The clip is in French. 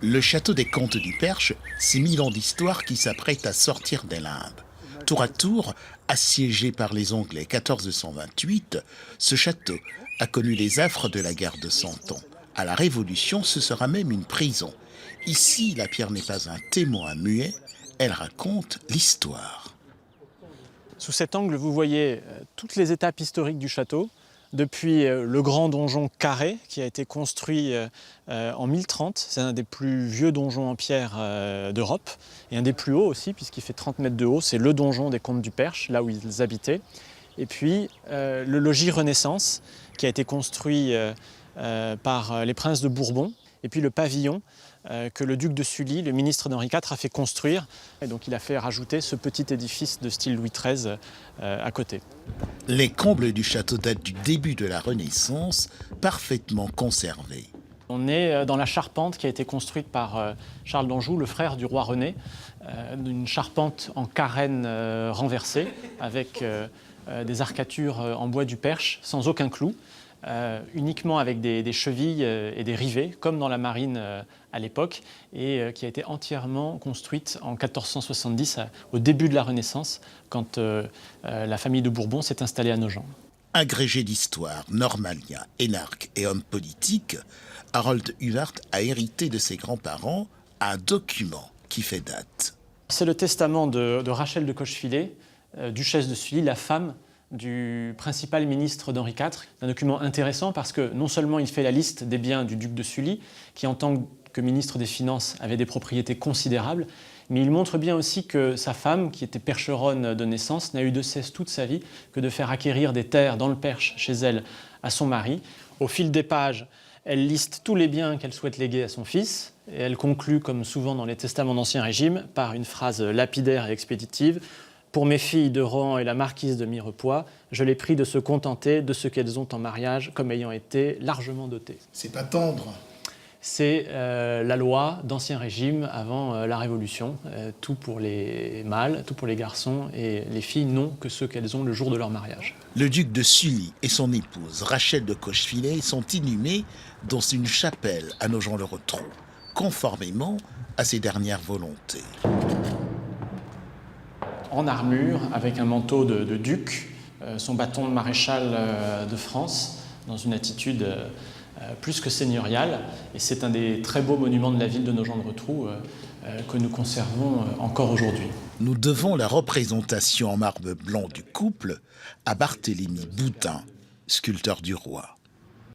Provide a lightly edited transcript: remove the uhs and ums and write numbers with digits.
Le château des Comtes du Perche, c'est 1000 ans d'histoire qui s'apprête à sortir des limbes. Tour à tour, assiégé par les Anglais 1428, ce château a connu les affres de la guerre de Cent Ans. À la Révolution, ce sera même une prison. Ici, la pierre n'est pas un témoin muet, elle raconte l'histoire. Sous cet angle, vous voyez toutes les étapes historiques du château, depuis le grand donjon carré qui a été construit en 1030. C'est un des plus vieux donjons en pierre d'Europe et un des plus hauts aussi puisqu'il fait 30 mètres de haut. C'est le donjon des Comtes du Perche, là où ils habitaient. Et puis le logis Renaissance qui a été construit par les princes de Bourbon. Et puis le pavillon que le duc de Sully, le ministre d'Henri IV, a fait construire. Et donc il a fait rajouter ce petit édifice de style Louis XIII à côté. Les combles du château datent du début de la Renaissance, parfaitement conservés. On est dans la charpente qui a été construite par Charles d'Anjou, le frère du roi René, une charpente en carène renversée avec des arcatures en bois du Perche sans aucun clou. Uniquement avec des chevilles et des rivets, comme dans la marine à l'époque, et qui a été entièrement construite en 1470, au début de la Renaissance, quand la famille de Bourbon s'est installée à Nogent. Agrégé d'histoire, normalien, énarque et homme politique, Harold Urwart a hérité de ses grands-parents un document qui fait date. C'est le testament de Rachel de Cochefilet, duchesse de Sully, la femme du principal ministre d'Henri IV. C'est un document intéressant parce que non seulement il fait la liste des biens du duc de Sully, qui en tant que ministre des Finances avait des propriétés considérables, mais il montre bien aussi que sa femme, qui était percheronne de naissance, n'a eu de cesse toute sa vie que de faire acquérir des terres dans le Perche chez elle à son mari. Au fil des pages, elle liste tous les biens qu'elle souhaite léguer à son fils, et elle conclut, comme souvent dans les testaments d'Ancien Régime, par une phrase lapidaire et expéditive: pour mes filles de Rohan et la marquise de Mirepoix, je les prie de se contenter de ce qu'elles ont en mariage comme ayant été largement dotées. C'est pas tendre. C'est la loi d'Ancien Régime avant la Révolution. Tout pour les mâles, tout pour les garçons, et les filles n'ont que ce qu'elles ont le jour de leur mariage. Le duc de Sully et son épouse Rachel de Cochefilet sont inhumés dans une chapelle à Nogent-le-Rotrou, conformément à ses dernières volontés. En armure, avec un manteau de duc, son bâton de maréchal de France, dans une attitude plus que seigneuriale. Et c'est un des très beaux monuments de la ville de Nogent-le-Rotrou que nous conservons encore aujourd'hui. Nous devons la représentation en marbre blanc du couple à Barthélemy Boutin, sculpteur du roi.